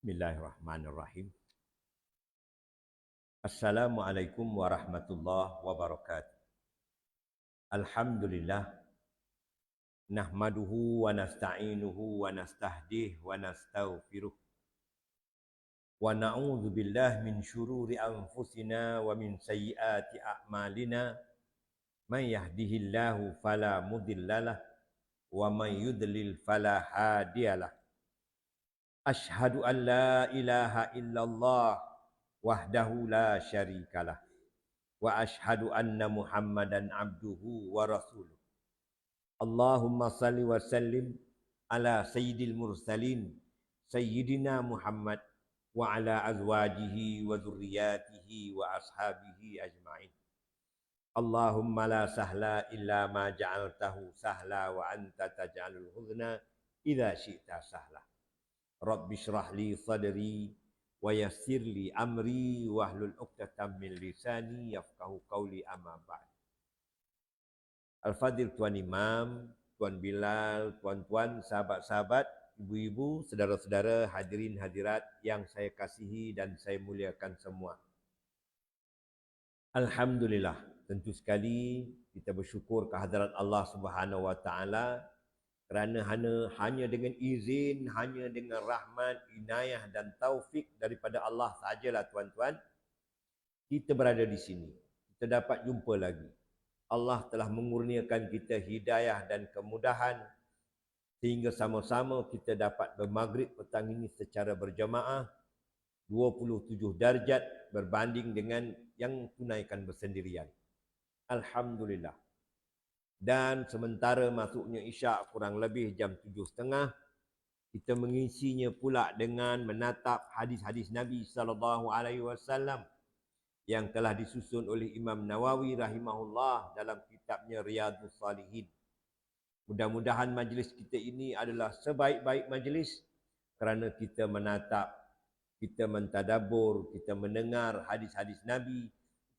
Bismillahirrahmanirrahim. Assalamualaikum warahmatullahi wabarakatuh. Alhamdulillah. Nahmaduhu wa nasta'inuhu wa nastahdih wa nastaghfiruh. Wa na'udzu billahi min syururi anfusina wa min sayyiati a'malina. Man yahdihillahu fala mudhillalah wa man yudlil fala hadiyalah. Ashhadu an la ilaha illallah wahdahu la syarikalah wa ashhadu anna Muhammadan abduhu wa rasuluh. Allahumma salli wa sallim ala sayyidil mursalin sayyidina Muhammad wa ala azwajihi wa dzurriyyatihi wa ashabihi ajma'in. Allahumma la sahla illa ma ja'altahu sahla wa anta taj'alul huzna idza syi'ta sahla. Rabbi shrah li sadri wa yassir li amri wahlul 'uqdatam min lisani yafqahu qawli amma ba'd. Al-Fadhil Tuan Imam, Tuan Bilal, tuan-tuan, sahabat-sahabat, ibu-ibu, saudara-saudara, hadirin hadirat yang saya kasihi dan saya muliakan semua. Alhamdulillah, tentu sekali kita bersyukur kehadirat Allah Subhanahu wa taala kerana hanya dengan izin, hanya dengan rahmat, inayah dan taufik daripada Allah sajalah tuan-tuan, kita berada di sini. Kita dapat jumpa lagi. Allah telah mengurniakan kita hidayah dan kemudahan sehingga sama-sama kita dapat bermaghrib petang ini secara berjamaah 27 darjat berbanding dengan yang tunaikan bersendirian. Alhamdulillah. Dan sementara masuknya Isyak kurang lebih jam 7.30, kita mengisinya pula dengan menatap hadis-hadis Nabi SAW yang telah disusun oleh Imam Nawawi rahimahullah dalam kitabnya Riyadhus Salihin. Mudah-mudahan majlis kita ini adalah sebaik-baik majlis kerana kita menatap, kita mentadabbur, kita mendengar hadis-hadis Nabi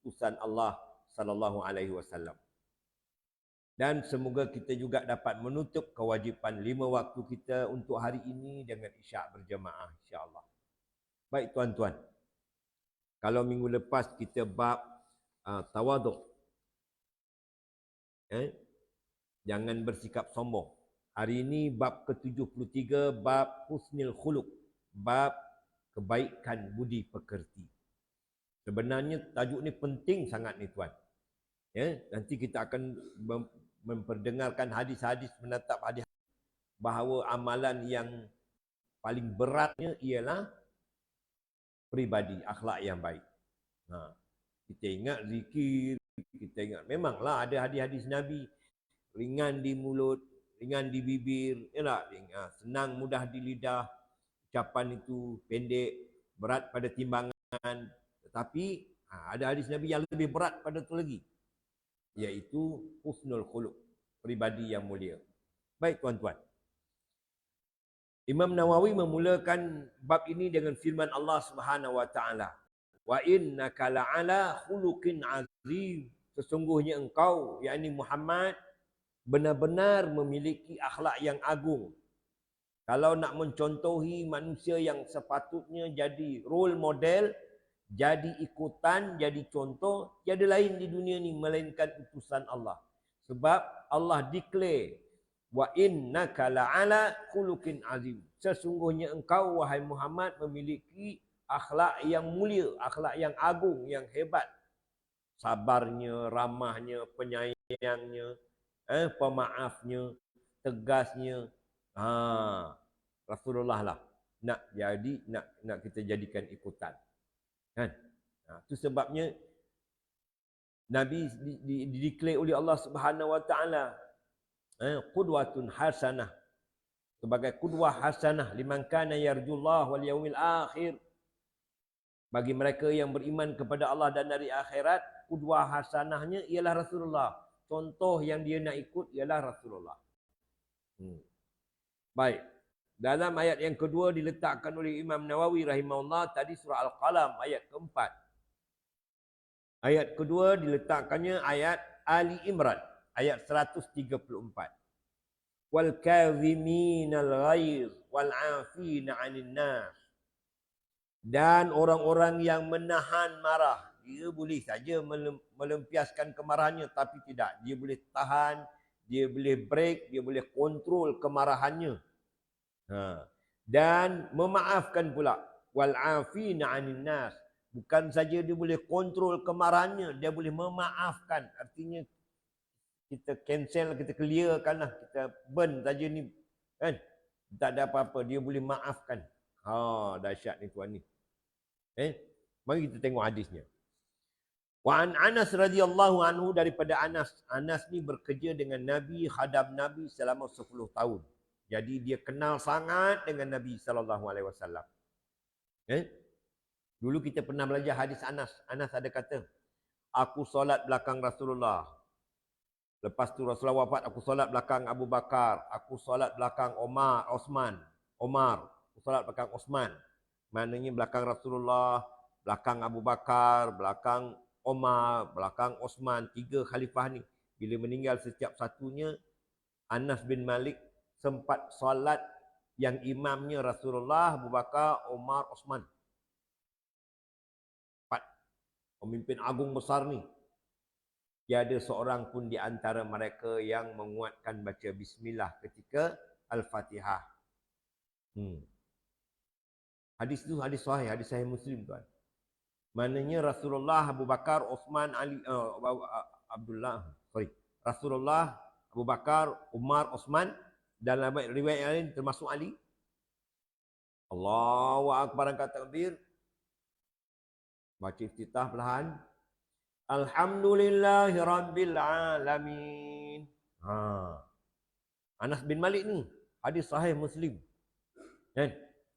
utusan Allah SAW. Dan semoga kita juga dapat menutup kewajipan 5 waktu kita untuk hari ini dengan Isyak berjemaah insya-Allah. Baik tuan-tuan. Kalau minggu lepas kita bab tawaduk. Jangan bersikap sombong. Hari ini bab ke-73 bab husnul khuluq, bab kebaikan budi pekerti. Sebenarnya tajuk ni penting sangat ni tuan. Nanti kita akan memperdengarkan hadis-hadis, menatap hadis bahawa amalan yang paling beratnya ialah peribadi, akhlak yang baik. Kita ingat zikir, kita ingat memanglah ada hadis-hadis Nabi, ringan di mulut, ringan di bibir, senang mudah di lidah, ucapan itu pendek, berat pada timbangan, tetapi ada hadis Nabi yang lebih berat pada itu lagi, iaitu husnul khuluq, pribadi yang mulia. Baik tuan-tuan. Imam Nawawi memulakan bab ini dengan firman Allah Subhanahu wa taala, "Wa innaka la'ala khuluqin 'azim." Sesungguhnya engkau, yakni Muhammad, benar-benar memiliki akhlak yang agung. Kalau nak mencontohi manusia yang sepatutnya jadi role model, jadi ikutan, jadi contoh, tiada lain di dunia ni melainkan utusan Allah. Sebab Allah declare, wa innaka la'ala khuluqin azim. Sesungguhnya engkau wahai Muhammad memiliki akhlak yang mulia, akhlak yang agung, yang hebat. Sabarnya, ramahnya, penyayangnya, pemaafnya, tegasnya. Rasulullah lah nak kita jadikan ikutan. Kan? Itu sebabnya Nabi dideklar oleh Allah Subhanahu wa taala qudwatun hasanah, sebagai qudwah hasanah liman kana yarjullah wal yaumil akhir. Bagi mereka yang beriman kepada Allah dan hari akhirat, qudwah hasanahnya ialah Rasulullah. Contoh yang dia nak ikut ialah Rasulullah. Baik. Dalam ayat yang kedua diletakkan oleh Imam Nawawi rahimahullah, tadi surah Al-Qalam ayat keempat. Ayat kedua diletakkannya ayat Ali Imran ayat 134. Wal kadhiminal ghaiz wal 'afina 'anil nas Dan orang-orang yang menahan marah, dia boleh saja melempiaskan kemarahannya, tapi tidak. Dia boleh tahan, dia boleh break, dia boleh kontrol kemarahannya. Dan memaafkan pula. Wal'afina 'anil nas. Bukan saja dia boleh kontrol kemarahannya, dia boleh memaafkan. Artinya kita cancel, kita clearkan lah, kita burn saja ni, kan? Tak ada apa-apa, dia boleh maafkan. Dahsyat ni tuan ni. Mari kita tengok hadisnya. Wa an Anas radhiyallahu anhu, daripada Anas. Anas ni bekerja dengan Nabi, khadam Nabi selama 10 tahun. Jadi dia kenal sangat dengan Nabi sallallahu alaihi wasallam. Dulu kita pernah belajar hadis Anas. Anas ada kata, aku solat belakang Rasulullah. Lepas tu Rasulullah wafat, aku solat belakang Abu Bakar. Aku solat belakang Osman. Aku solat belakang Osman. Maknanya belakang Rasulullah, belakang Abu Bakar, belakang Omar, belakang Osman. 3 khalifah ni. Bila meninggal setiap satunya, Anas bin Malik sempat solat yang imamnya Rasulullah, Abu Bakar, Omar, Osman. 4 pemimpin agung besar ni. Tiada seorang pun di antara mereka yang menguatkan baca bismillah ketika Al-Fatihah. Hadis tu hadis sahih Muslim tuan. Maknanya Rasulullah, Abu Bakar, Osman, Ali, Rasulullah, Abu Bakar, Umar, Osman, dalam riwayat lain termasuk Ali. Allahu Akbar, angkat takbir. Baca iftitah perlahan. Alhamdulillahi Rabbil Alamin. Anas bin Malik ni, hadis sahih Muslim. Kan?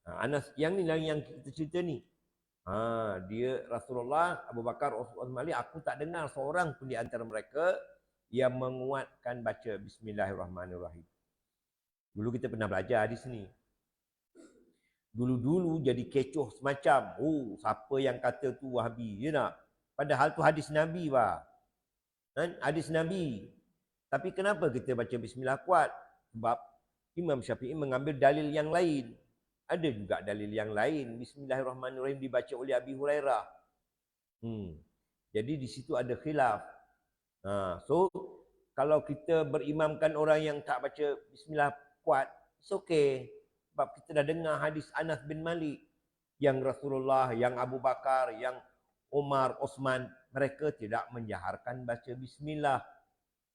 Anas yang ni yang kita cerita ni. Dia Rasulullah, Abu Bakar, Osman, Malik, aku tak dengar seorang pun di antara mereka yang menguatkan baca Bismillahirrahmanirrahim. Dulu kita pernah belajar hadis ni. Dulu-dulu jadi kecoh semacam, siapa yang kata tu Wahabi, ya tak? Padahal tu hadis Nabi, Pak. Kan? Hadis Nabi. Tapi kenapa kita baca bismillah kuat? Sebab Imam Syafi'i mengambil dalil yang lain. Ada juga dalil yang lain. Bismillahirrahmanirrahim dibaca oleh Abi Hurairah. Jadi di situ ada khilaf. So, kalau kita berimamkan orang yang tak baca bismillah kuat, it's okay. Sebab kita dah dengar hadis Anas bin Malik. Yang Rasulullah, yang Abu Bakar, yang Umar, Osman, mereka tidak menjaharkan baca bismillah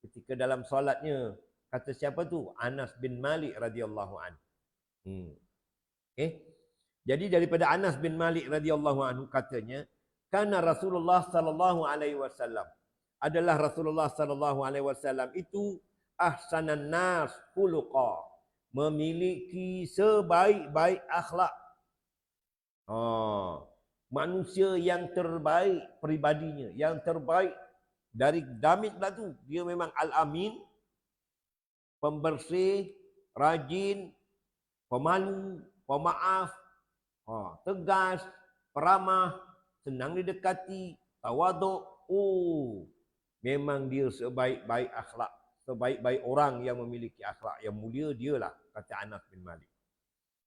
ketika dalam solatnya. Kata siapa tu? Anas bin Malik radhiyallahu an. Jadi daripada Anas bin Malik radhiyallahu anhu katanya, karena Rasulullah sallallahu alaihi wasallam, adalah Rasulullah sallallahu alaihi wasallam itu ahsanan nas khuluqa, memiliki sebaik-baik akhlak. Manusia yang terbaik peribadinya, yang terbaik dari damit lah tu. Dia memang Al-Amin, pembersih, rajin, pemalu, pemaaf, tegas, peramah, senang didekati, tawaduk. Memang dia sebaik-baik akhlak, sebaik-baik orang yang memiliki akhlak yang mulia, dialah, kata Anas bin Malik.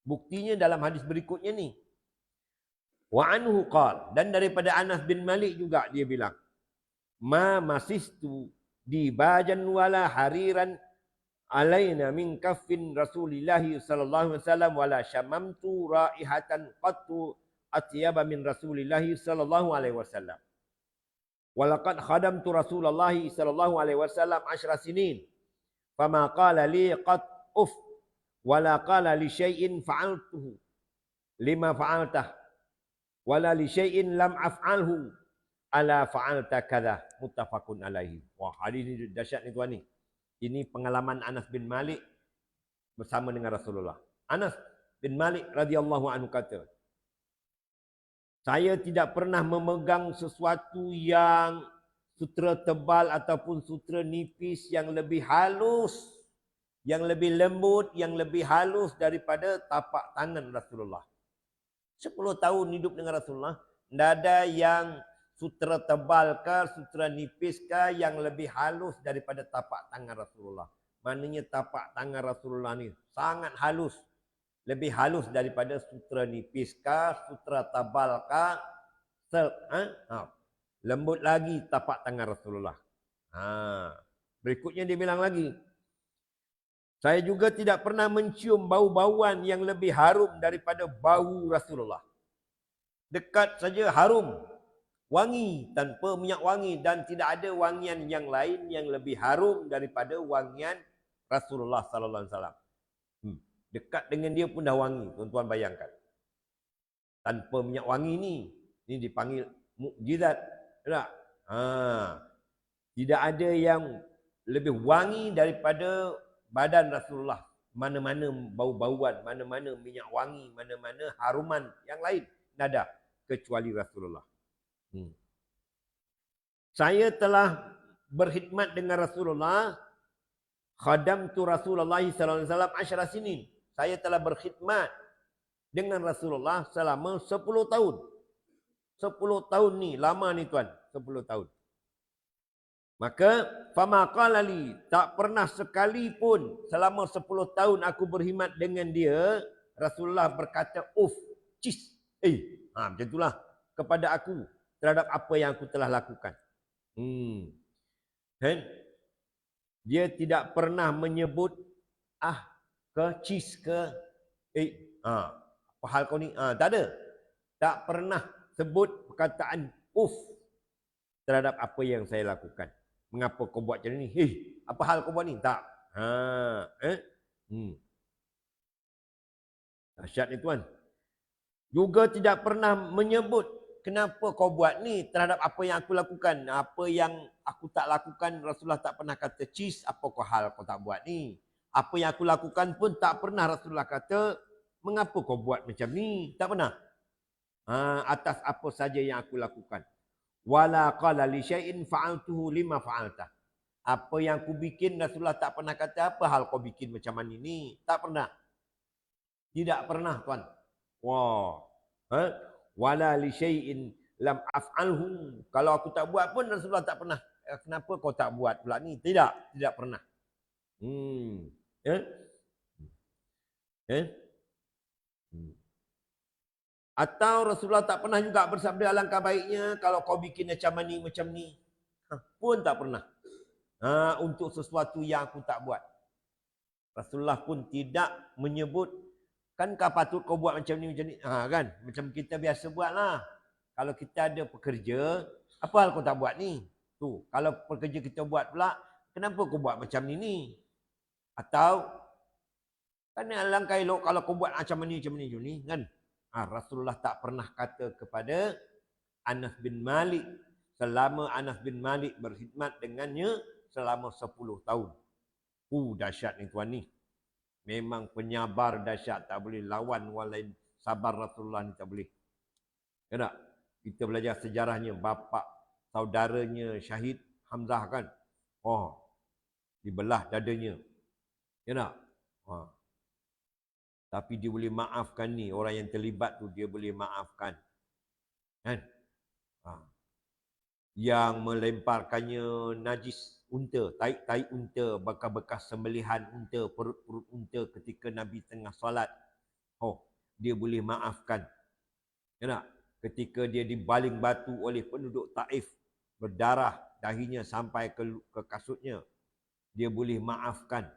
Buktinya dalam hadis berikutnya ni. Wa anhu qal, dan daripada Anas bin Malik juga dia bilang, ma masistu dibajan wala hariran alaina min kaffin Rasulillah sallallahu alaihi wasallam wala syamamtu raihatan qattu atyaba min Rasulillah sallallahu alaihi wasallam. Walaqad khadamtu Rasulullah sallallahu alaihi wasallam 10 sinin. Fama qala li qad wala qala li syai'in fa'altuhu lima fa'altah wala li syai'in lam af'alhu ala fa'alta kadza, muttafaqun alaihi. Wah, hadis ni dahsyat ni tuan ni. Ini pengalaman Anas bin Malik bersama dengan Rasulullah. Anas bin Malik radhiyallahu anhu kata, saya tidak pernah memegang sesuatu yang sutera tebal ataupun sutera nipis yang lebih halus, yang lebih lembut, yang lebih halus daripada tapak tangan Rasulullah. 10 tahun hidup dengan Rasulullah, tidak ada yang sutera tebal ke, sutera nipis ke yang lebih halus daripada tapak tangan Rasulullah. Maknanya tapak tangan Rasulullah ni sangat halus. Lebih halus daripada sutra nipis kah, sutra tabal kah, silk, lembut lagi tapak tangan Rasulullah. Berikutnya dia bilang lagi, saya juga tidak pernah mencium bau-bauan yang lebih harum daripada bau Rasulullah. Dekat saja harum, wangi tanpa minyak wangi, dan tidak ada wangian yang lain yang lebih harum daripada wangian Rasulullah sallallahu alaihi wasallam. Dekat dengan dia pun dah wangi, tuan-tuan bayangkan. Tanpa minyak wangi ni dipanggil mukjizat. Tak? Tidak ada yang lebih wangi daripada badan Rasulullah. Mana-mana bau-bauan, mana-mana minyak wangi, mana-mana haruman yang lain. Tidak ada kecuali Rasulullah. Saya telah berkhidmat dengan Rasulullah. Khadamtu Rasulullah sallallahu alaihi wasallam 10 sinin. Saya telah berkhidmat dengan Rasulullah selama 10 tahun. 10 tahun ni, lama ni tuan. 10 tahun. Maka, fama qala li, tak pernah sekalipun selama 10 tahun aku berkhidmat dengan dia, Rasulullah berkata, cis. Macam itulah kepada aku terhadap apa yang aku telah lakukan. Dia tidak pernah menyebut cis ke apa hal kau ni? Tak ada. Tak pernah sebut perkataan terhadap apa yang saya lakukan. Mengapa kau buat macam ni? Apa hal kau buat ni? Tak. Dahsyat ni tuan. Juga tidak pernah menyebut kenapa kau buat ni terhadap apa yang aku lakukan. Apa yang aku tak lakukan, Rasulullah tak pernah kata cis, apa kau hal kau tak buat ni. Apa yang aku lakukan pun tak pernah Rasulullah kata, mengapa kau buat macam ni? Tak pernah. Atas apa saja yang aku lakukan. Wala qala li syai'in fa'altuhu lima fa'alta. Apa yang aku bikin, Rasulullah tak pernah kata, apa hal kau bikin macam ni? Tak pernah. Tidak pernah tuan. Wala li syai'in lam af'alhu. Kalau aku tak buat pun Rasulullah tak pernah. Kenapa kau tak buat pula ni? Tidak pernah. Atau Rasulullah tak pernah juga bersabda, alangkah baiknya kalau kau bikin macam ni. Pun tak pernah. Untuk sesuatu yang aku tak buat. Rasulullah pun tidak menyebut, kan kau patut kau buat macam ni. Kan? Macam kita biasa buatlah. Kalau kita ada pekerja, apa hal kau tak buat ni? Kalau pekerja kita buat pula, kenapa kau buat macam ni? Atau, kan alangkah elok kalau kau buat macam ni, kan? Rasulullah tak pernah kata kepada Anas bin Malik selama Anas bin Malik berkhidmat dengannya selama 10 tahun. Dahsyat ni tuan ni. Memang penyabar dahsyat, tak boleh lawan walain sabar Rasulullah ni, tak boleh. Ya tak? Kita belajar sejarahnya, bapa saudaranya syahid Hamzah kan. Dibelah dadanya. Ya tak? Tapi dia boleh maafkan ni. Orang yang terlibat tu dia boleh maafkan. Kan? Yang melemparkannya najis unta, taik unta, bekas-bekas sembelihan unta, perut-perut unta ketika Nabi tengah solat. Dia boleh maafkan. Ya tak? Ketika dia dibaling batu oleh penduduk Taif, berdarah dahinya sampai ke kasutnya, dia boleh maafkan.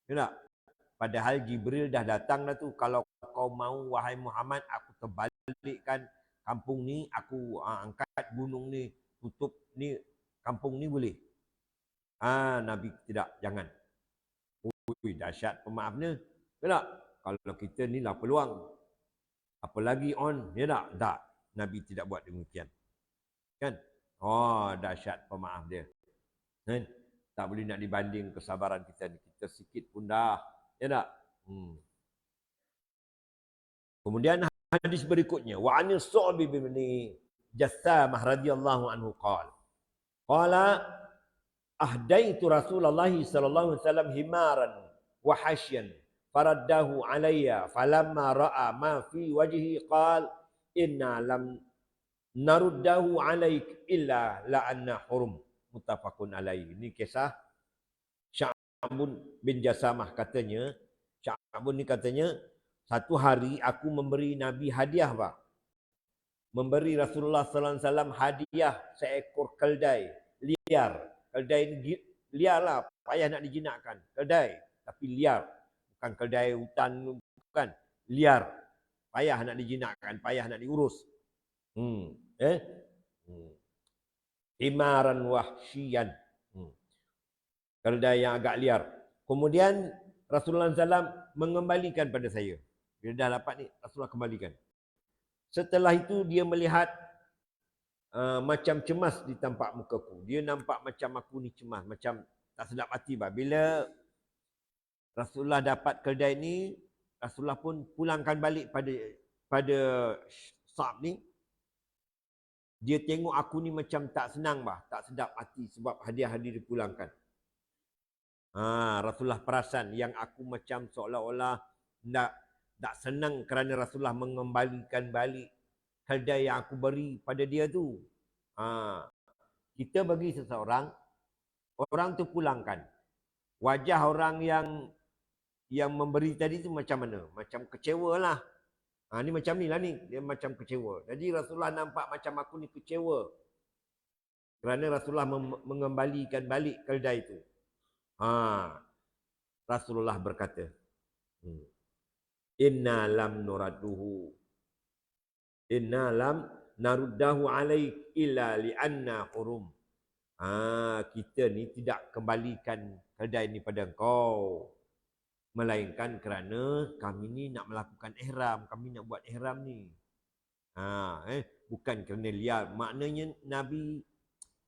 Ya tak? Padahal Jibril dah datang dah tu. Kalau kau mau wahai Muhammad, aku terbalikkan kampung ni, aku angkat gunung ni, tutup ni, kampung ni boleh. Nabi tidak, jangan. Dahsyat pemaafnya. Tak? Kalau kita ni lah peluang. Apalagi on, ya tak? Tak. Nabi tidak buat demikian. Kan? Dahsyat pemaaf dia. Kan? Tak boleh nak dibanding kesabaran kita ni. Kita sikit pun dah. Ya tak? Kemudian hadis berikutnya, wa anil Su'bi bin Jassamah radhiyallahu anhu qala ahdaitu Rasulullah sallallahu alaihi wasallam himaran wa hasyan faraddahu alayya falamma ra'a ma fi wajhi qala inna lam naruddahu alaik illa la anna hurum. Muttafaqun alaihi. Ini kisah Sya'bun bin Jassamah katanya. Sya'bun ni katanya, Satu hari aku memberi Nabi hadiah, Pak. Memberi Rasulullah sallallahu alaihi wasallam hadiah seekor keldai liar. Keldai ini liar lah, payah nak dijinakkan. Keldai tapi liar. Bukan keldai hutan, bukan. Liar. Payah nak dijinakkan, payah nak diurus. Himaran wahsyian. Keldai yang agak liar. Kemudian Rasulullah SAW mengembalikan pada saya. Bila dah dapat ni, Rasulullah kembalikan. Setelah itu dia melihat macam cemas di tampak mukaku. Dia nampak macam aku ni cemas, macam tak sedap hati. Bila Rasulullah dapat keldai ni, Rasulullah pun pulangkan balik pada Sa'ab ni. Dia tengok aku ni macam tak senang, tak sedap hati sebab hadiah-hadiah dipulangkan. Rasulullah perasan yang aku macam seolah-olah tak senang kerana Rasulullah mengembalikan balik keldai yang aku beri pada dia tu. Kita bagi seseorang, orang tu pulangkan. Wajah orang yang memberi tadi tu macam mana? Macam kecewa lah. Ni macam ni lah ni. Dia macam kecewa. Jadi Rasulullah nampak macam aku ni kecewa. Kerana Rasulullah mengembalikan balik keldai tu. Rasulullah berkata, Inna lam nuradduhu. Inna lam naruddahu alaik illa li'anna hurum. Kita ni tidak kembalikan keldai ni pada engkau. Melainkan kerana kami ni nak melakukan ihram. Kami nak buat ihram ni. Bukan kerana liar. Maknanya Nabi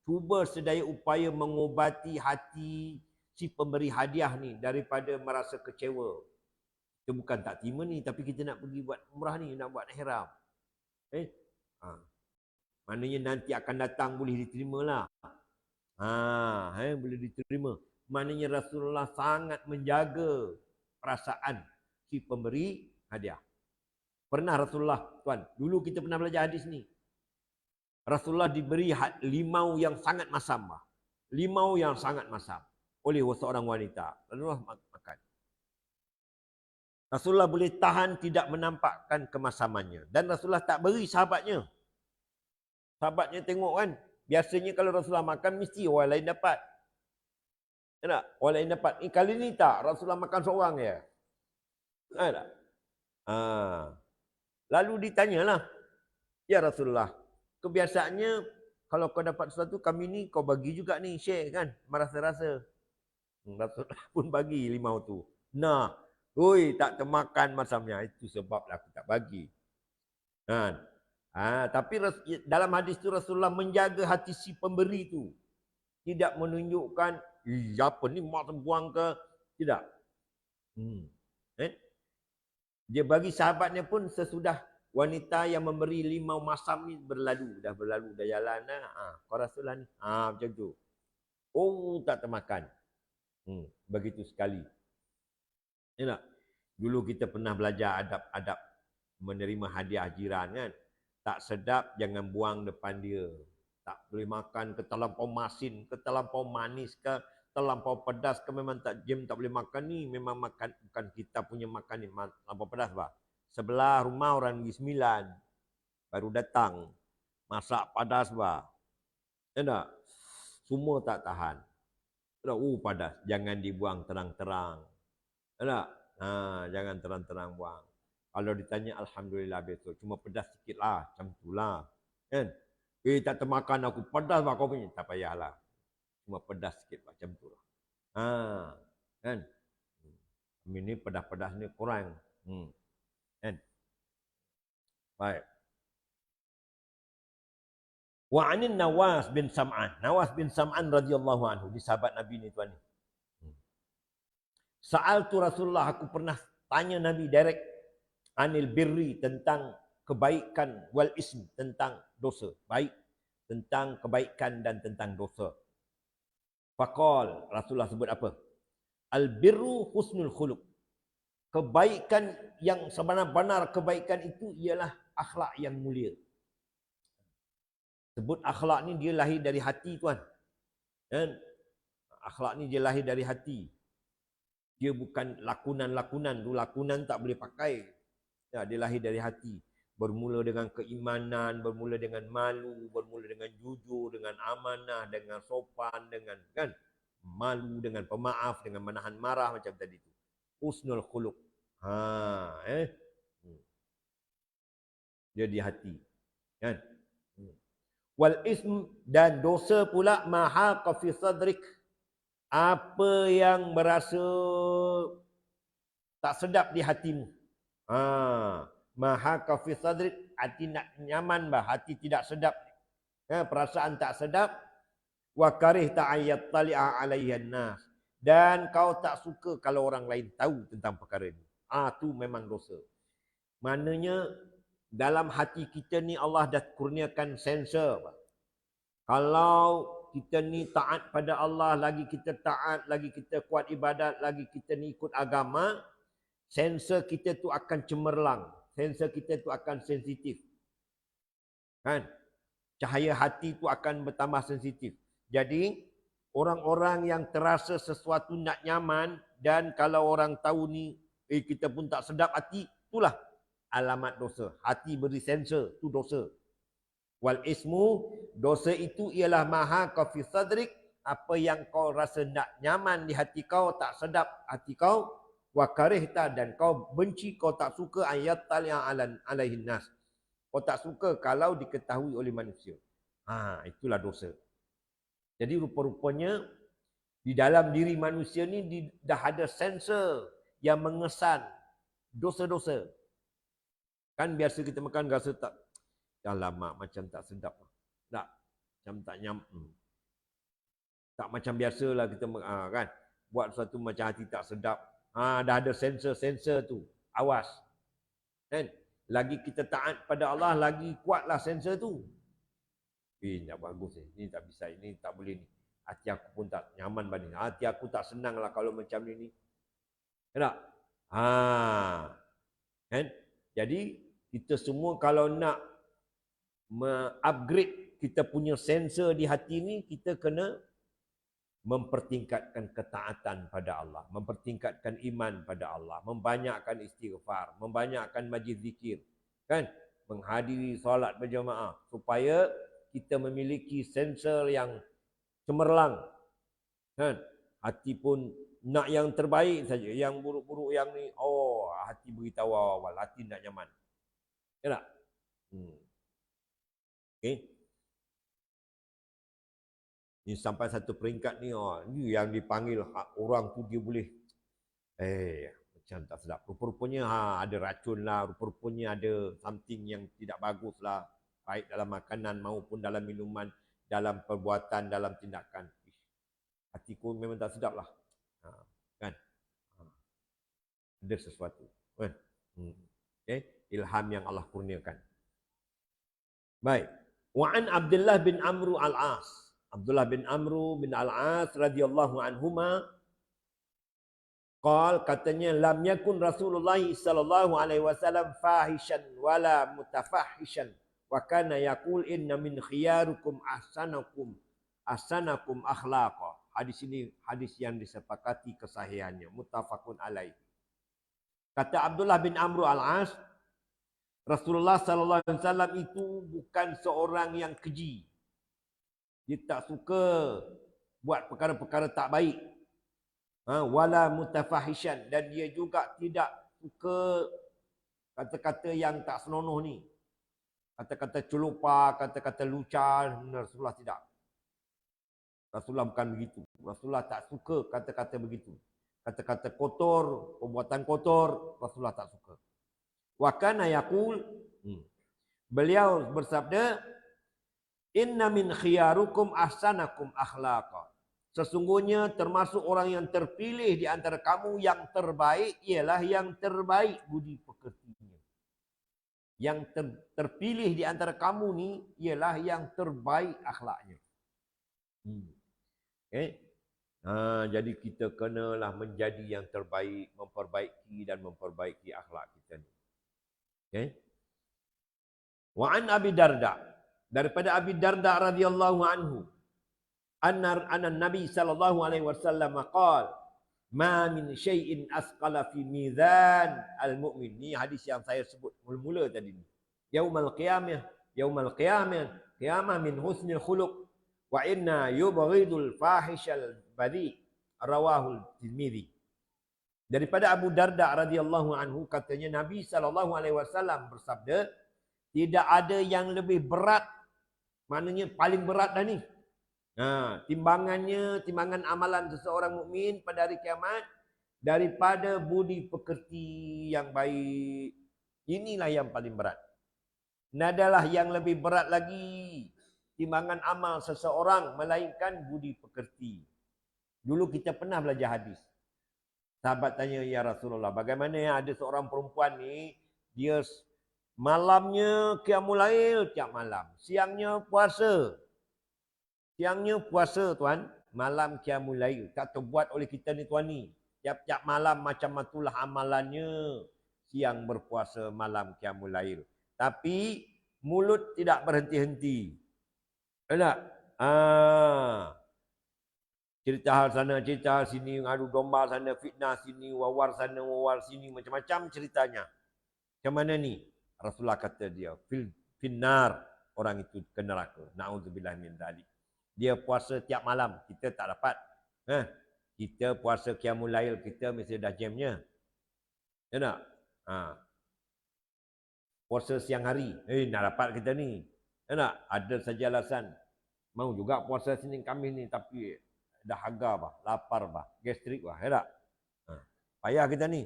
cuba sedaya upaya mengobati hati si pemberi hadiah ni daripada merasa kecewa. Kita bukan tak terima ni, tapi kita nak pergi buat umrah ni, nak buat ihram. Maknanya nanti akan datang boleh diterima lah. Boleh diterima. Maknanya Rasulullah sangat menjaga perasaan si pemberi hadiah. Pernah Rasulullah, tuan, dulu kita pernah belajar hadis ni. Rasulullah diberi limau yang sangat masam. Limau yang sangat masam oleh seorang wanita. Rasulullah makan. Rasulullah boleh tahan tidak menampakkan kemasamannya. Dan Rasulullah tak beri sahabatnya. Sahabatnya tengok kan. Biasanya kalau Rasulullah makan, mesti orang lain dapat. Tak? Orang lain dapat. Kali ni tak. Rasulullah makan seorang je. Tak? Lalu ditanyalah. Ya Rasulullah. Kebiasaannya, kalau kau dapat sesuatu, kami ni kau bagi juga ni. Share kan. Merasa-rasa. Rasulullah pun bagi limau tu. Nah. Tak termakan masamnya. Itu sebablah aku tak bagi. Tapi dalam hadis tu Rasulullah menjaga hati si pemberi tu. Tidak menunjukkan, apa ni mak buang ke. Tidak. Dia bagi sahabatnya pun sesudah wanita yang memberi limau masam ni berlalu. Dah jalan. Kau Rasulullah ni. Macam tu. Tak termakan. Begitu sekali. Tak? Dulu kita pernah belajar adab-adab menerima hadiah jiran kan. Tak sedap jangan buang depan dia. Tak boleh makan ke terlampau masin, ke terlampau manis ke, terlampau pedas ke, memang tak boleh makan ni. Memang makan bukan kita punya makan ni, terlampau pedas Sebelah rumah orang Negeri Sembilan baru datang. Masak padas tak? Semua tak tahan. Padas. Jangan dibuang terang-terang. Tak? Jangan terang-terang buang. Kalau ditanya, Alhamdulillah besok. Cuma pedas sikit lah. Macam tu lah. Kan? Tak termakan aku. Pedas kau punya. Tak payahlah. Cuma pedas sikit macam tu lah. Kan? Ini pedas-pedas ni kurang. Kan? Baik. Wa'anin Nawas bin Sam'an. Nawas bin Sam'an radhiyallahu anhu. Di sahabat Nabi ni tuan ni. Sa'altu Rasulullah, aku pernah tanya Nabi direct anil birri, tentang kebaikan, wal ism, tentang dosa. Baik, tentang kebaikan dan tentang dosa. Faqal, Rasulullah sebut apa? Al birru husnul khuluq. Kebaikan yang sebenar-benar kebaikan itu ialah akhlak yang mulia. Sebut akhlak ni dia lahir dari hati tuan. Dan akhlak ni dia lahir dari hati. Dia bukan lakunan-lakunan. Tu lakunan tak boleh pakai. Ya, dia lahir dari hati. Bermula dengan keimanan, bermula dengan malu, bermula dengan jujur, dengan amanah, dengan sopan, dengan kan malu, dengan pemaaf, dengan menahan marah macam tadi tu. Husnul khuluq. Dia di hati. Kan? Wal ism dan dosa pula maha fi sadrik. Apa yang berasa tak sedap di hatimu. Maha fi sadrik, hati nak nyaman bah, hati tidak sedap. Perasaan tak sedap. Wa karihta ayat tali'a alaihan nas. Dan kau tak suka kalau orang lain tahu tentang perkara ini. Tu memang dosa. Maknanya dalam hati kita ni Allah dah kurniakan sensor. Kalau kita ni taat pada Allah, lagi kita taat, lagi kita kuat ibadat, lagi kita ni ikut agama, sensor kita tu akan cemerlang. Sensor kita tu akan sensitif. Kan? Cahaya hati tu akan bertambah sensitif. Jadi, orang-orang yang terasa sesuatu nak nyaman dan kalau orang tahu ni, kita pun tak sedap hati, itulah alamat dosa. Hati beri sensor, tu dosa. Wal ismu, dosa itu ialah maha fi sadrik, apa yang kau rasa nak nyaman di hati kau, tak sedap hati kau, wa karihta, dan kau benci, kau tak suka ayat tali'a alaihin nas. Kau tak suka kalau diketahui oleh manusia. Itulah dosa. Jadi rupa-rupanya di dalam diri manusia ni dah ada sensor yang mengesan dosa-dosa. Kan biasa kita makan rasa tak, dah lama macam tak sedap. Tak, macam tak tak macam biasalah kita kan. Buat sesuatu macam hati tak sedap. Dah ada sensor-sensor tu. Awas. Kan? Lagi kita taat pada Allah, lagi kuatlah sensor tu. Tak bagus ni. Ini tak bisa, ini tak boleh ni. Hati aku pun tak nyaman pada ni. Hati aku tak senang lah kalau macam ni. Tak? Kan? Jadi, kita semua kalau nak upgrade kita punya sensor di hati ni, kita kena mempertingkatkan ketaatan pada Allah, mempertingkatkan iman pada Allah, membanyakkan istighfar, membanyakkan majlis zikir, kan? Menghadiri solat berjamaah supaya kita memiliki sensor yang cemerlang, kan? Hati pun nak yang terbaik saja, yang buruk-buruk yang ni, hati beritahu awal, hati tak nyaman. Ya tak? Okey. Ni sampai satu peringkat ni, ni yang dipanggil orang tu dia boleh macam tak sedap. Rupa-rupanya ada racun lah, rupa-rupanya ada something yang tidak bagus lah, baik dalam makanan maupun dalam minuman, dalam perbuatan, dalam tindakan. Hatiku memang tak sedap lah. Kan? Ada sesuatu. Kan? Ilham yang Allah kurniakan. Baik. Wa'an Abdullah bin Amru al-As. Abdullah bin Amru bin al-As radhiyallahu anhuma katanya lam yakun Rasulullah sallallahu alaihi wasallam fahishan wala mutafahishan wa kana yaqul inna min khiyarukum ahsanakum akhlaqa. Hadis ini hadis yang disepakati kesahihannya, muttafaqun alaih. Kata Abdullah bin Amru al-As, Rasulullah sallallahu alaihi wasallam itu bukan seorang yang keji. Dia tak suka buat perkara-perkara tak baik. Wala mutafahishan, dan dia juga tidak suka kata-kata yang tak senonoh ni. Kata-kata celupa, kata-kata lucah, Rasulullah tidak. Rasulullah bukan begitu. Rasulullah tak suka kata-kata begitu. Kata-kata kotor, perbuatan kotor, Rasulullah tak suka. Wa kana yaqul, beliau bersabda, inna min khiyarukum ahsanakum akhlaqa. Sesungguhnya termasuk orang yang terpilih di antara kamu yang terbaik ialah yang terbaik budi pekertinya. Yang terpilih di antara kamu ni ialah yang terbaik akhlaknya. Jadi kita kenalah menjadi yang terbaik, memperbaiki dan memperbaiki akhlak kita ni. Wa an Abi Darda, daripada Abi Darda radhiyallahu anhu, anna Nabi sallallahu alaihi wasallam qala, Ma min syai'in asqala fi mizan al-mu'min. Ni hadis yang saya sebut mula-mula tadi ni. Yaumal qiyamah min husnil khuluq wa inna yubghidul fahishal badi. Rawahul Tirmizi. Daripada Abu Darda radhiyallahu anhu katanya Nabi SAW bersabda, tidak ada yang lebih berat, maknanya paling berat dah ni. Timbangan amalan seseorang mukmin pada hari kiamat daripada budi pekerti yang baik. Inilah yang paling berat. Nadalah yang lebih berat lagi timbangan amal seseorang melainkan budi pekerti. Dulu kita pernah belajar hadis. Sahabat tanya, ya Rasulullah, bagaimana ya ada seorang perempuan ni, dia malamnya qiyamul lail tiap malam, siangnya puasa. Siangnya puasa tuan, malam qiyamul lail. Tak terbuat oleh kita ni tuan ni. Tiap-tiap malam macam itulah amalannya. Siang berpuasa, malam qiyamul lail. Tapi mulut tidak berhenti-henti. Enak? Cerita hal sana, cerita hal sini, adu domba sana, fitnah sini, wawar sana, wawar sini, macam-macam ceritanya. Macam mana ni? Rasulullah kata dia, finnar, orang itu ke neraka. Na'udzubillah min dzalik. Dia puasa tiap malam, kita tak dapat. Kita puasa qiyamul lail, kita mesti dah jamnya. Ya tak? Puasa siang hari, nak dapat kita ni. Ya tak? Ada saja alasan. Mau juga puasa Senin Khamis ni, tapi dah haga bah, lapar bah, gastrik bah, ya tak? Payah kita ni.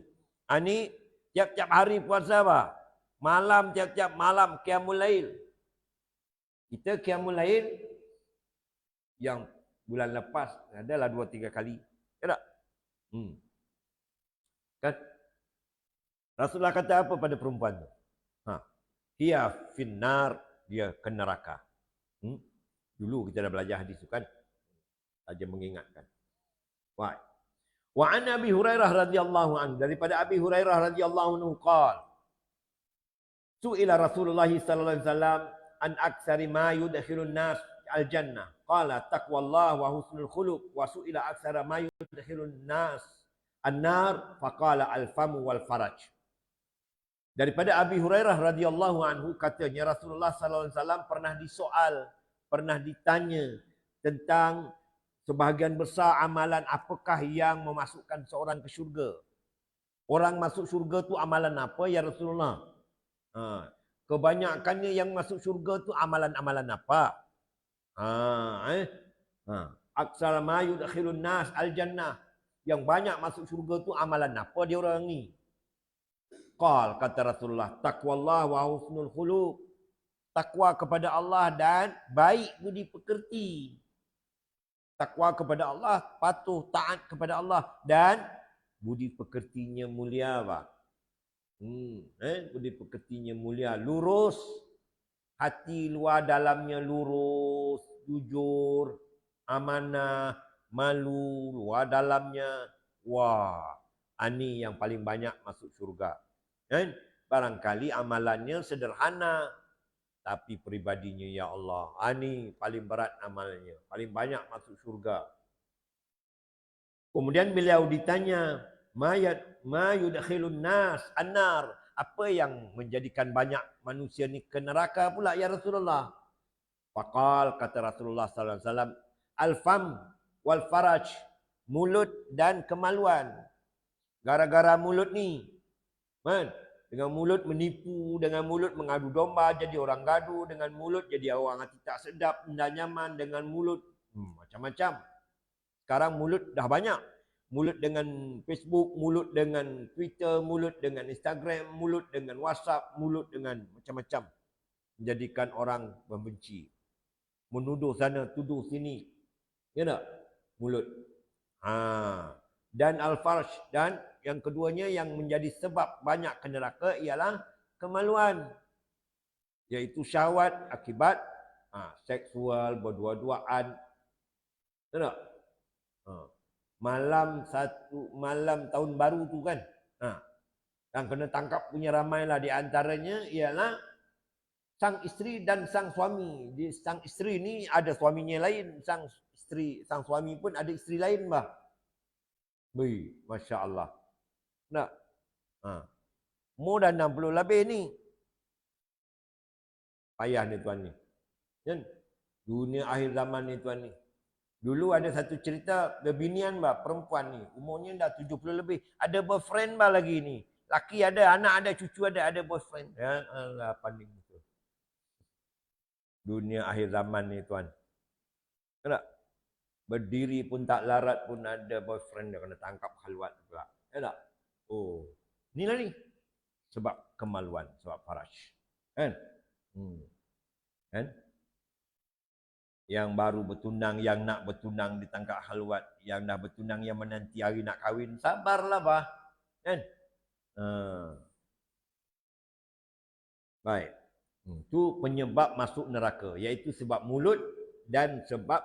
Ni tiap-tiap hari puasa bah. Malam, tiap-tiap malam qiyamul lail. Kita qiyamul lail yang bulan lepas adalah 2-3 kali. Ya tak? Kan? Rasulullah kata apa pada perempuan tu? Dia finnar, dia ke neraka. Dulu kita dah belajar hadis tu kan? Saja mengingatkan. Wa an Abi Hurairah radhiyallahu anhu, daripada Abi Hurairah radhiyallahu anhu qala su'ila Rasulullah sallallahu alaihi wasallam an aktsari ma yudkhilun nas al-jannah. Qala taqwallah wa husnul khuluq wa su'ila aktsara ma yudkhilun nas an-nar faqala al-famu wal faraj. Daripada Abi Hurairah radhiyallahu anhu katanya Rasulullah sallallahu alaihi wasallam pernah disoal, pernah ditanya tentang sebahagian besar amalan apakah yang memasukkan seorang ke syurga. Orang masuk syurga tu amalan apa ya Rasulullah? Kebanyakannya yang masuk syurga tu amalan-amalan apa? Aksara ma yudkhilun nas al-jannah. Yang banyak masuk syurga tu amalan apa dia orang ni? Qal, kata Rasulullah, taqwallah wa husnul khuluq. Takwa kepada Allah dan baik budi pekerti. Takwa kepada Allah, patuh taat kepada Allah dan budi pekertinya mulia apa? Budi pekertinya mulia, lurus. Hati luar dalamnya lurus, jujur, amanah, malu, luar dalamnya. Wah, ini yang paling banyak masuk syurga. Barangkali amalannya sederhana, tapi peribadinya ya Allah, ini paling berat amalnya, paling banyak masuk syurga. Kemudian beliau ditanya, ma yudkhilun nas an-nar, apa yang menjadikan banyak manusia ni ke neraka pula ya Rasulullah? Faqal, kata Rasulullah sallallahu alaihi wasallam, al-fam wal faraj, mulut dan kemaluan. Gara-gara mulut ni, dengan mulut menipu, dengan mulut mengadu domba jadi orang gaduh, dengan mulut jadi orang hati tak sedap, tidak nyaman, dengan mulut macam-macam. Sekarang mulut dah banyak. Mulut dengan Facebook, mulut dengan Twitter, mulut dengan Instagram, mulut dengan WhatsApp, mulut dengan macam-macam. Menjadikan orang membenci. Menuduh sana, tuduh sini. Ya tak? Mulut. Dan al-farj, dan yang keduanya yang menjadi sebab banyak ke neraka ialah kemaluan. Iaitu syahwat akibat seksual, berdua-duaan. Ya tak? Malam tahun baru tu kan, yang kena tangkap punya ramailah, di antaranya ialah sang isteri dan sang suami. Sang isteri ni ada suaminya lain, sang suami pun ada isteri lain bah. Wih, Masya Allah. Nak. Ha. Umur dah 60 lebih ni. Payah ni tuan ni. Kan? Dunia akhir zaman ni tuan ni. Dulu ada satu cerita bebinian bah, perempuan ni. Umurnya dah 70 lebih. Ada boyfriend bah lagi ni. Laki ada, anak ada, cucu ada boyfriend. Ya Allah, panding itu. Dunia akhir zaman ni tuan. Tak? Berdiri pun tak larat pun ada boyfriend dia kena tangkap khalwat pula. Ya tak? Oh. Inilah ni. Sebab kemaluan, sebab faraj. Kan? Kan? Yang baru bertunang, yang nak bertunang ditangkap khalwat, yang dah bertunang, yang menanti hari nak kahwin, sabarlah bah. Kan? Baik. Itu penyebab masuk neraka, iaitu sebab mulut dan sebab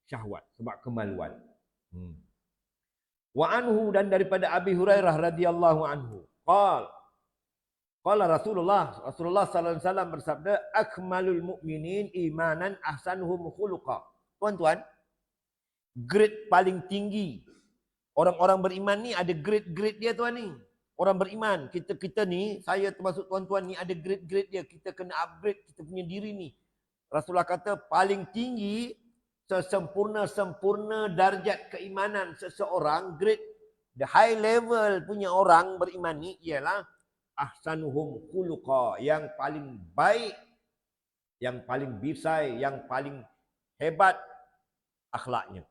syahwat, sebab kemaluan. Wa anhu, dan daripada Abi Hurairah radhiyallahu anhu, qala Rasulullah sallallahu alaihi wasallam bersabda, akmalul mu'minin imanan ahsanuhum khuluqa. Tuan-tuan, grade paling tinggi orang-orang beriman ni ada grade-grade dia tuan ni. Orang beriman, kita ni, saya termasuk tuan-tuan ni ada grade-grade dia. Kita kena upgrade kita punya diri ni. Rasulullah kata paling tinggi sesempurna-sempurna darjat keimanan seseorang, grade the high level punya orang beriman ni ialah ahsanuhum khuluqa, yang paling baik, yang paling bisai, yang paling hebat akhlaknya.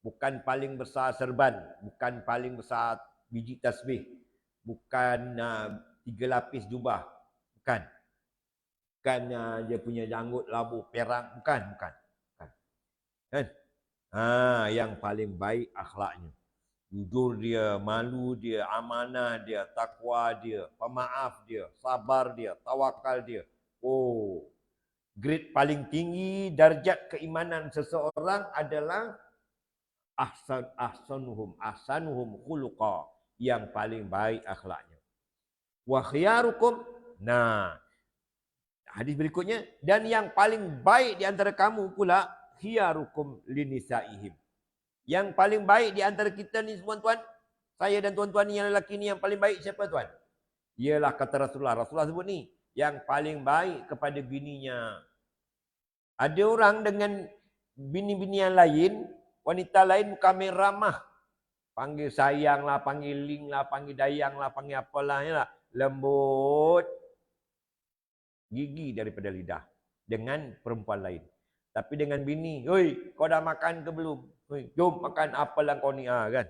Bukan paling besar serban, bukan paling besar biji tasbih, bukan 3 lapis jubah, bukan. Bukan dia punya janggut labu perang, bukan. Kan? Yang paling baik akhlaknya. Jujur dia, malu dia, amanah dia, takwa dia, pemaaf dia, sabar dia, tawakal dia. Oh, grade paling tinggi darjat keimanan seseorang adalah ahsanuhum khuluqa, yang paling baik akhlaknya. Wa khiyarukum, hadis berikutnya, dan yang paling baik di antara kamu pula khiyarukum linisaihim. Yang paling baik di antara kita ni tuan-tuan, saya dan tuan-tuan ni yang lelaki ni, yang paling baik siapa tuan? Ialah kata Rasulullah sebut ni, yang paling baik kepada bininya. Ada orang dengan bini-bini yang lain, wanita lain bukan main ramah. Panggil sayang lah, panggil ling lah, panggil dayang lah, panggil apalah, ya lah. Lembut. Gigi daripada lidah. Dengan perempuan lain. Tapi dengan bini, "Oi, kau dah makan ke belum? Oi, jom makan, apalah kau ni?" Kan?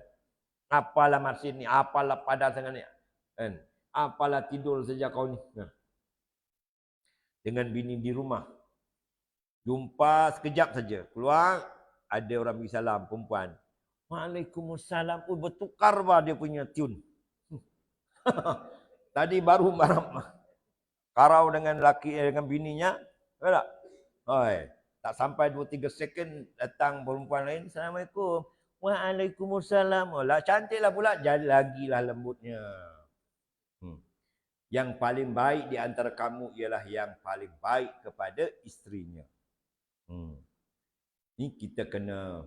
Apalah masin ni, apalah padas sangat ni. Kan? Apalah tidur saja kau ni. Dengan bini di rumah. Jumpa sekejap saja. Keluar, ada orang bagi salam, perempuan. Waalaikumsalam. Oh, bertukar bah dia punya tune. Tadi baru karau dengan laki, dengan bininya. Tak? Oi, tak sampai 2-3 second datang perempuan lain. Assalamualaikum. Waalaikumsalam. Oh, lah cantiklah pula. Jadi lagilah lembutnya. Yang paling baik di antara kamu ialah yang paling baik kepada isterinya. Ini kita kena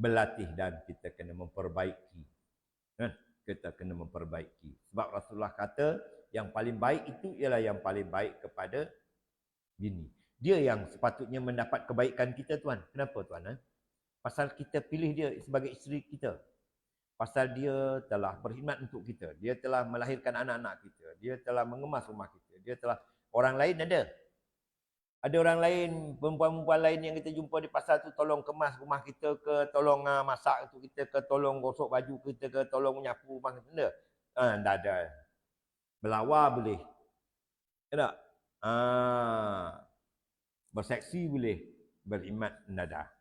berlatih dan kita kena memperbaiki. Kita kena memperbaiki. Sebab Rasulullah kata yang paling baik itu ialah yang paling baik kepada bini. Dia yang sepatutnya mendapat kebaikan kita tuan. Kenapa tuan? Pasal kita pilih dia sebagai isteri kita. Pasal dia telah berkhidmat untuk kita. Dia telah melahirkan anak-anak kita. Dia telah mengemas rumah kita. Dia telah, orang lain ada. Ada orang lain, perempuan-perempuan lain yang kita jumpa di pasar tu tolong kemas rumah kita ke, tolong masak untuk kita ke, tolong gosok baju kita ke, tolong menyapu rumah kita. Tak ada. Belawar boleh. Tak? Berseksi boleh. Berkhidmat tidak ada.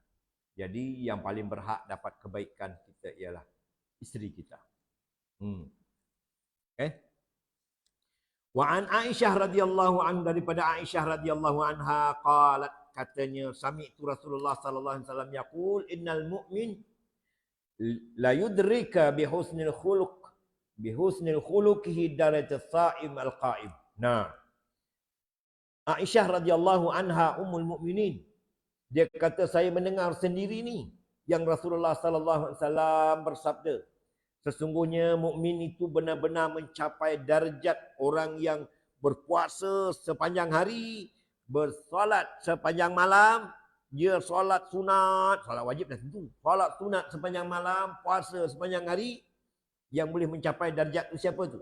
Jadi yang paling berhak dapat kebaikan kita ialah isteri kita. Okay? Wa an Aisyah radhiyallahu anha, daripada Aisyah radhiyallahu anha qalat, katanya sami'tu Rasulullah sallallahu alaihi wasallam yaqul innal mu'min la yudrika bi husnil khuluqihi darajat as-sha'im al-qa'im. Aisyah radhiyallahu anha ummul mukminin, dia kata saya mendengar sendiri ni yang Rasulullah sallallahu alaihi wasallam bersabda, sesungguhnya mukmin itu benar-benar mencapai darjat orang yang berpuasa sepanjang hari, bersolat sepanjang malam, dia solat sunat, solat wajib dah tentu, solat sunat sepanjang malam, puasa sepanjang hari, yang boleh mencapai darjat itu siapa tu?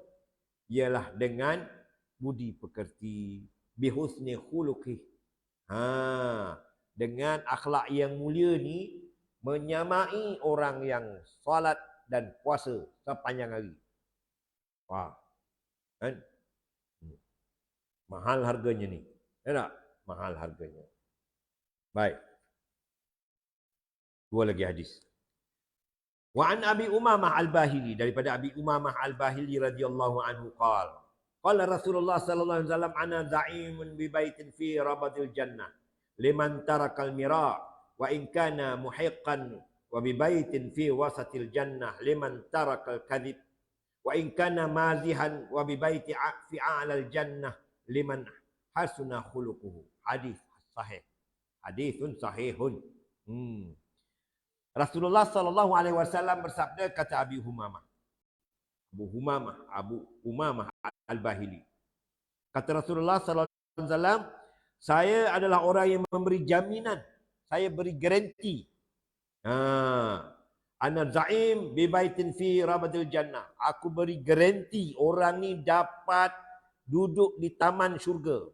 Ialah dengan budi pekerti, bihusni khuluqih. Dengan akhlak yang mulia ni menyamai orang yang solat dan puasa sepanjang hari. Wah, kan? Mahal harganya ni. Ya tak? Mahal harganya. Baik. Dua lagi hadis. Wa an Abi Umamah Al-Bahili, daripada Abi Umamah Al-Bahili radhiyallahu anhu qala qala Rasulullah sallallahu alaihi wasallam ana za'imun bi baitin fi rabadil jannah liman tarakal mira wa in kana muhiqqan wa bi baitin fi wasatil jannah liman tarakal kadhib wa in kana mazihan wa bi baiti fi a'lal jannah liman hasuna khuluquhu. Hadis sahih. Hadisun sahihun. Rasulullah sallallahu alaihi wasallam bersabda, kata Abu Umamah Al-Bahili. Kata Rasulullah sallallahu alaihi wasallam, saya adalah orang yang memberi jaminan, saya beri garanti. Ana za'im bi baitin fi rabadil jannah. Aku beri garanti orang ni dapat duduk di taman syurga,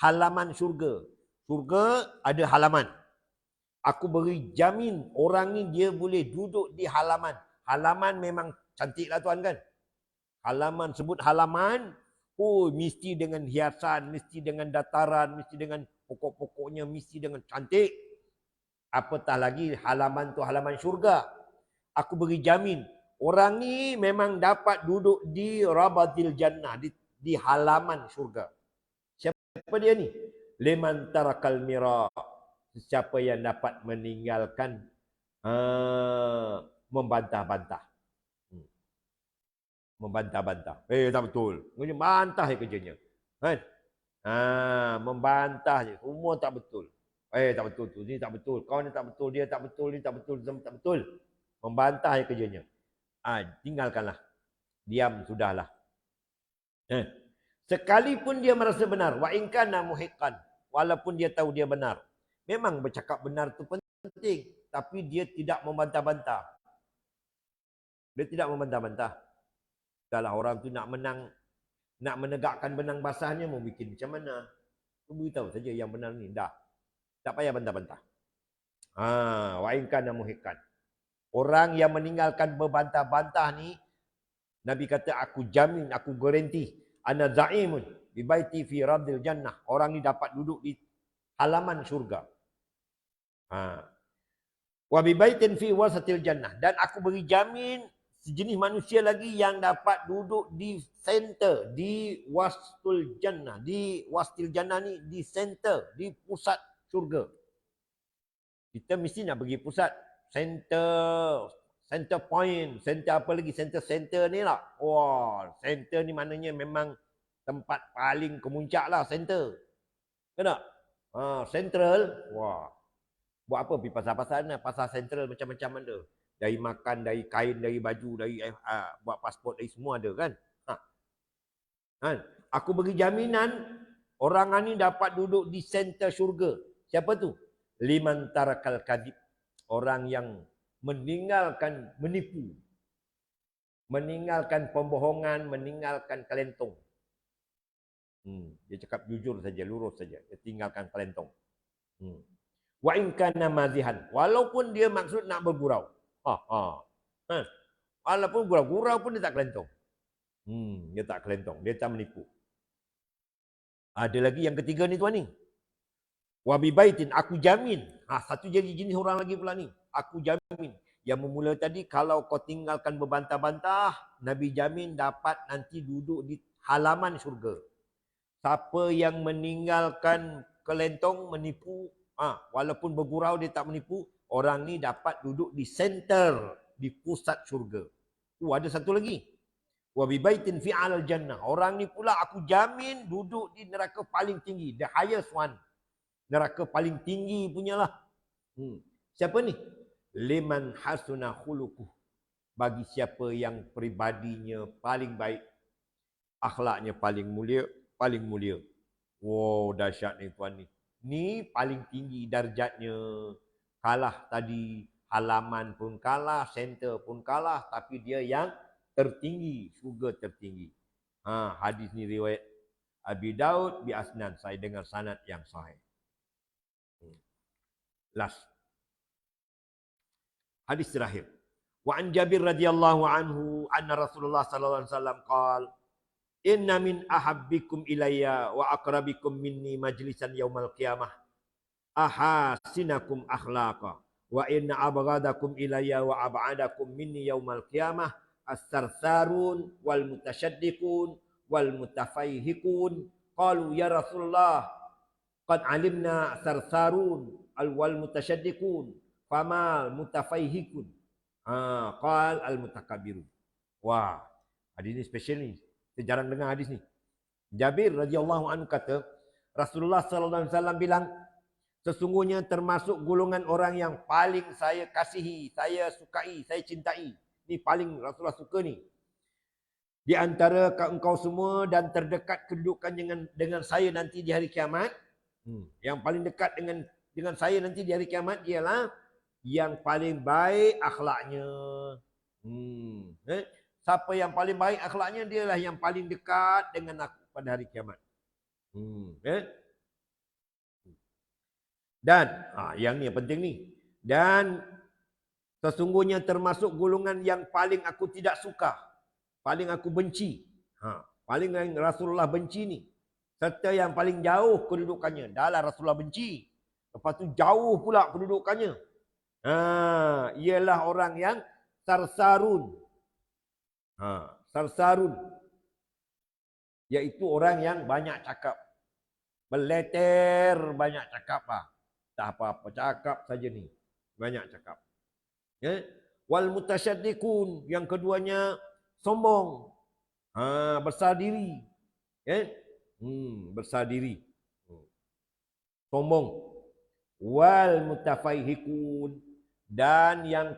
halaman syurga. Syurga ada halaman. Aku beri jamin orang ni dia boleh duduk di halaman. Halaman memang cantiklah tuan kan. Halaman, sebut halaman, mesti dengan hiasan, mesti dengan dataran, mesti dengan pokok-pokoknya, mesti dengan cantik. Apatah lagi halaman tu halaman syurga. Aku beri jamin orang ni memang dapat duduk di rabadil jannah, di halaman syurga. Siapa dia ni? Liman tarakal mira. Siapa yang dapat meninggalkan membantah-bantah. Membantah-bantah. Tak betul. Bantah je kerjanya. Kan? Membantah je. Semua tak betul. Tak betul tu. Ni tak betul. Kau ni tak betul. Dia tak betul. Ni tak betul. Semua tak betul. Membantah je kerjanya. Tinggalkanlah. Diam sudahlah. Sekalipun dia merasa benar. Wa in kana muhiqqan. Walaupun dia tahu dia benar. Memang bercakap benar itu penting. Tapi dia tidak membantah-bantah. Dia tidak membantah-bantah. Kalau orang tu nak menang, nak menegakkan benang basahnya, mau bikin macam mana? Aku beritahu saja yang benar ni. Dah. Tak payah bantah-bantah. Wa in kana muhiqqan. Orang yang meninggalkan berbantah-bantah ni, Nabi kata, aku jamin, aku garanti. Ana za'imun bi baiti fi rabdil jannah. Orang ni dapat duduk di halaman syurga. Wa bi baitin fi wasatil jannah. Dan aku beri jamin sejenis manusia lagi yang dapat duduk di center, di wastul jannah. Di wastil jannah ni di center, di pusat syurga. Kita mesti nak pergi pusat, center point, center apa lagi, center ni lah. Center ni maknanya memang tempat paling kemuncak lah, center. Kena? Central, buat apa pergi pasar-pasar ni? Pasar central macam-macam ada. Dari makan, dari kain, dari baju, dari buat pasport, dari semua ada kan? Aku beri jaminan orang ni dapat duduk di center syurga. Siapa tu? Liman tarakal kadhib. Orang yang meninggalkan menipu. Meninggalkan pembohongan, meninggalkan kelentong. Dia cakap jujur saja, lurus saja. Dia tinggalkan kelentong. Wa in kana mazihan. Walaupun dia maksud nak bergurau. Walaupun gurau-gurau pun dia tak kelentong. Dia tak kelentong. Dia tak menipu. Ada lagi yang ketiga ni tuan ni. Wa bi baitin, aku jamin. Satu jadi jenis orang lagi pula ni. Aku jamin. Yang memula tadi, kalau kau tinggalkan berbantah-bantah, Nabi jamin dapat nanti duduk di halaman syurga. Siapa yang meninggalkan kelentong, menipu, walaupun bergurau dia tak menipu, orang ni dapat duduk di center, di pusat syurga. Ada satu lagi. Wa bi baitin fi alal jannah. Orang ni pula aku jamin duduk di neraka paling tinggi, the highest one. Neraka paling tinggi punyalah. Siapa ni? liman hasuna khuluquh, bagi siapa yang pribadinya paling baik, akhlaknya paling mulia, paling mulia. Wow, dahsyat ni tuan ni. Ni paling tinggi darjatnya. Kalah tadi, halaman pun kalah, center pun kalah, tapi dia yang tertinggi, syurga tertinggi. Hadis ni riwayat Abi Daud bi asnan sahih, dengan sanad yang sahih. Last. Hadis terakhir. Wa an Jabir radhiyallahu anhu anna Rasulullah sallallahu alaihi wasallam qala inna min ahabbikum ilayya wa aqrabikum minni majlisan yaumal qiyamah ahasinakum akhlaqa wa inna abghadakum ilayya wa ab'adakum minni yaumal qiyamah as-sarsarun wal mutasyaddiqun wal mutafayhikun. Qalu ya Rasulullah qad alimna sarsarun wal mutasyaddiqun famal mutafayhikun. Qal al mutakabbirun. Wah, hadis ni special ni. Saya jarang dengar hadis ni. Jabir radhiyallahu anhu kata, Rasulullah sallallahu alaihi wasallam bilang, sesungguhnya termasuk golongan orang yang paling saya kasihi, saya sukai, saya cintai. Ni paling Rasulullah suka ni. Di antara engkau semua dan terdekat kedudukan dengan saya nanti di hari kiamat. Yang paling dekat dengan saya nanti di hari kiamat ialah yang paling baik akhlaknya. Siapa yang paling baik akhlaknya, dialah yang paling dekat dengan aku pada hari kiamat. Dan yang ni yang penting ni. Dan sesungguhnya termasuk golongan yang paling aku tidak suka, paling aku benci. Paling yang Rasulullah benci ni. Serta yang paling jauh kedudukannya. Dahlah Rasulullah benci. Lepas tu jauh pula kedudukannya. Ialah orang yang sarsarun. Sarsarun. Iaitu orang yang banyak cakap. Beleter, banyak cakap lah. Tak apa-apa, cakap saja ni. Banyak cakap. Wal mutasyaddiqun, yang keduanya sombong. Besar diri. Besar diri. Sombong. Wal mutafaihikun, dan yang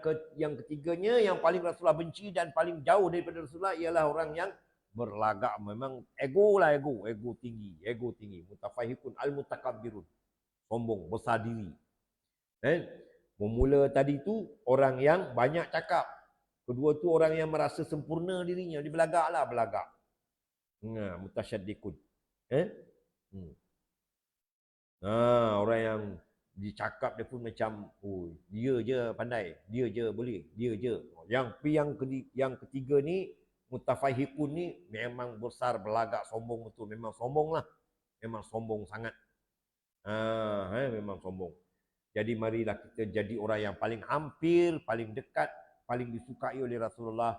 ketiganya yang paling Rasulullah benci dan paling jauh daripada Rasulullah ialah orang yang berlagak, memang ego lah, ego tinggi. Mutafaihikun al mutakabbirun, sombong, besar diri. Memula tadi tu orang yang banyak cakap, kedua tu orang yang merasa sempurna dirinya, dia belagak. Mutasyaddiqun. Orang yang dicakap dia pun macam, dia je pandai, dia je boleh, dia je. Yang ketiga ni, mutafahikun ni, memang besar, belagak, sombong betul. Memang sombong lah. Memang sombong sangat. Memang sombong. Jadi marilah kita jadi orang yang paling hampir, paling dekat, paling disukai oleh Rasulullah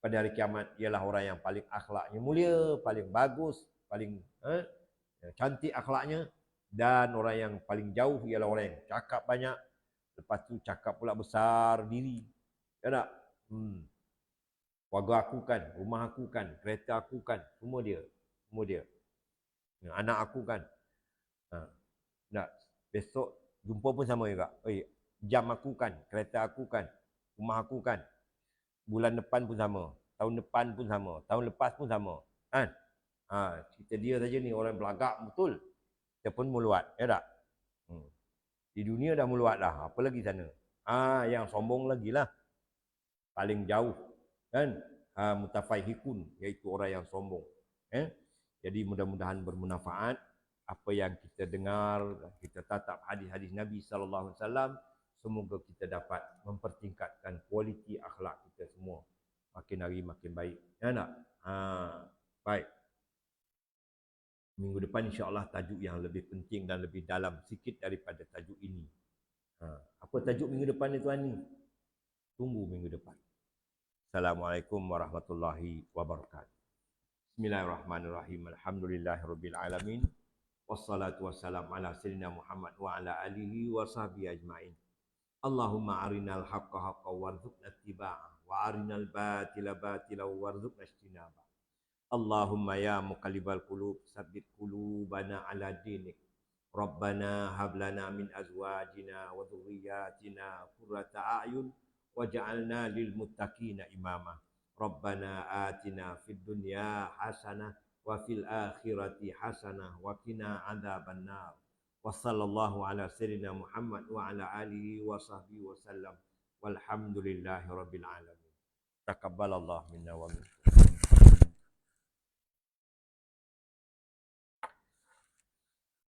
pada hari kiamat. Ialah orang yang paling akhlaknya mulia, paling bagus, paling cantik akhlaknya. Dan orang yang paling jauh ialah orang yang cakap banyak. Lepas tu cakap pula besar diri. Ya tak? Keluarga aku kan, rumah aku kan, kereta aku kan, semua dia. Anak aku kan. Besok jumpa pun sama juga. Jam aku kan, kereta aku kan, rumah aku kan. Bulan depan pun sama, tahun depan pun sama, tahun lepas pun sama. Kan? Cerita dia saja ni, orang belagak betul. Dia pun meluat, ya tak? Di dunia dah meluat dah, apa lagi sana? Yang sombong lagi lah. Paling jauh, kan? Mutafaihikun, iaitu orang yang sombong. Jadi mudah-mudahan bermanfaat apa yang kita dengar, kita tatap hadis-hadis Nabi SAW. Semoga kita dapat mempertingkatkan kualiti akhlak kita semua. Makin hari makin baik. Ya tak? Baik. Minggu depan insya-Allah tajuk yang lebih penting dan lebih dalam sikit daripada tajuk ini. Apa tajuk minggu depan ni tuan ni? Tunggu minggu depan. Assalamualaikum warahmatullahi wabarakatuh. Bismillahirrahmanirrahim. Alhamdulillahirabbil alamin. Wassalatu wassalamu ala sayyidina Muhammad wa ala alihi wa sahbihi ajmain. Allahumma arinal haqqa haqqan warzuqna ittiba'ah wa arinal batila batila warzuqna ijtinabah. Allahumma ya muqallibal qulub, tsabbit qulubana ala dinik. Rabbana hab lana min azwajina wa dhurriyyatina qurrata a'yun waj'alna lil muttaqina imama. Rabbana atina fid dunya hasanah wa fil akhirati hasanah wa qina adzabannar. Wa sallallahu ala sayyidina Muhammad wa ala alihi wa sahbihi wa sallam. Walhamdulillahi rabbil alamin. Taqabbalallahu minna wa minkum.